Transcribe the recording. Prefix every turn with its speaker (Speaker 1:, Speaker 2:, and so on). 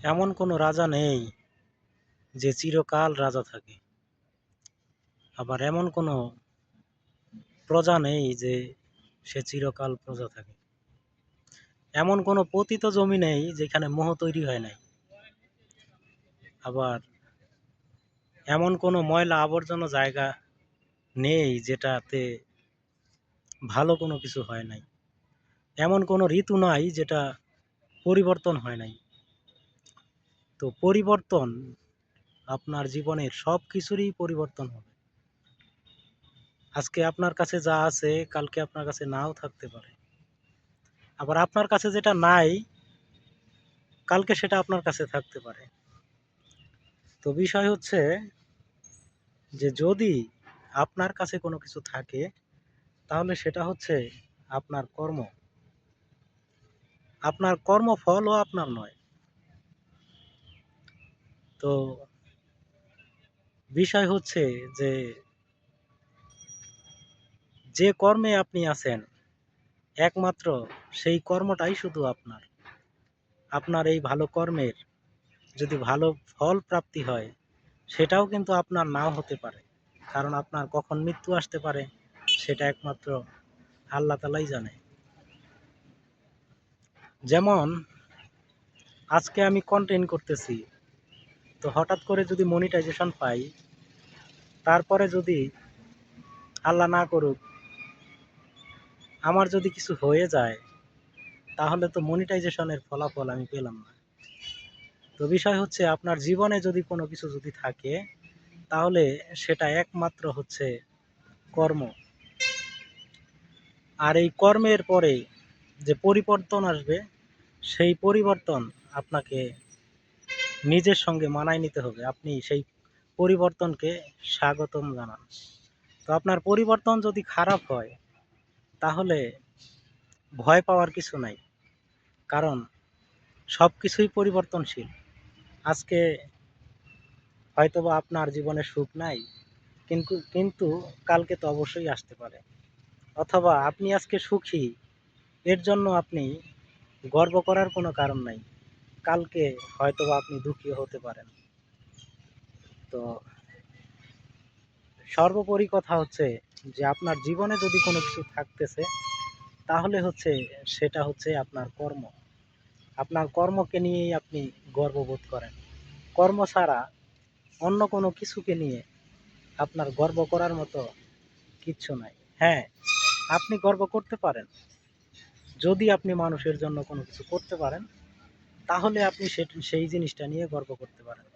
Speaker 1: এমন কোনো রাজা নেই যে চিরকাল রাজা থাকে। আবার এমন কোনো প্রজা নেই যে সে চিরকাল প্রজা থাকে। এমন কোনো পতিত জমি নেই যেখানে মোহ তৈরি হয় নাই। আবার এমন কোনো ময়লা আবর্জনা জায়গা নেই যেটাতে ভালো কোনো কিছু হয় নাই। এমন কোনো ঋতু নাই যেটা পরিবর্তন হয় নাই। তো পরিবর্তন আপনার জীবনের সব কিছুরই পরিবর্তন হবে। আজকে আপনার কাছে যা আছে কালকে আপনার কাছে নাও থাকতে পারে। আবার আপনার কাছে যেটা নাই কালকে সেটা আপনার কাছে থাকতে পারে। তো বিষয় হচ্ছে যে যদি আপনার কাছে কোনো কিছু থাকে তাহলে সেটা হচ্ছে আপনার কর্ম। আপনার কর্মফলও আপনার নয়। তো বিষয় হচ্ছে যে যে কর্মে আপনি আছেন একমাত্র সেই কর্মটাই শুধু আপনার। আপনার এই ভালো কর্মের যদি ভালো ফল প্রাপ্তি হয় সেটাও কিন্তু আপনার নাও হতে পারে। কারণ আপনার কখন মৃত্যু আসতে পারে সেটা একমাত্র আল্লাহ তাআলাই জানে। যেমন আজকে আমি কন্টেন্ট করতেছি, তো হঠাৎ করে যদি মনিটাইজেশন পাই, তারপরে যদি আল্লাহ না করুক আমার যদি কিছু হয়ে যায়, তাহলে তো মনিটাইজেশনের ফলাফল আমি পেলাম না। তো বিষয় হচ্ছে আপনার জীবনে যদি কোনো কিছু যদি থাকে তাহলে সেটা একমাত্র হচ্ছে কর্ম। আর এই কর্মের পরে যে পরিবর্তন আসবে সেই পরিবর্তন আপনাকে নিজের সঙ্গে মানায় নিতে হবে। আপনি সেই পরিবর্তনকে স্বাগতম জানান। তো আপনার পরিবর্তন যদি খারাপ হয় তাহলে ভয় পাওয়ার কিছু নাই। কারণ সব কিছুই পরিবর্তনশীল। আজকে হয়তোবা আপনার জীবনে সুখ নাই, কিন্তু কালকে তো অবশ্যই আসতে পারে। অথবা আপনি আজকে সুখী, এর জন্য আপনি গর্ব করার কোনো কারণ নাই। কালকে হয়তোবা আপনি দুঃখীও হতে পারেন। তো সর্বোপরি কথা হচ্ছে যে আপনার জীবনে যদি কোনো কিছু থাকতেছে তাহলে হচ্ছে সেটা হচ্ছে আপনার কর্ম। আপনার কর্মকে নিয়েই আপনি গর্ববোধ করেন। কর্ম ছাড়া অন্য কোনো কিছুকে নিয়ে আপনার গর্ব করার মতো কিচ্ছু নাই। হ্যাঁ, আপনি গর্ব করতে পারেন। যদি আপনি মানুষের জন্য কোনো কিছু করতে পারেন তাহলে আপনি সেই জিনিসটা নিয়ে গর্ব করতে পারেন।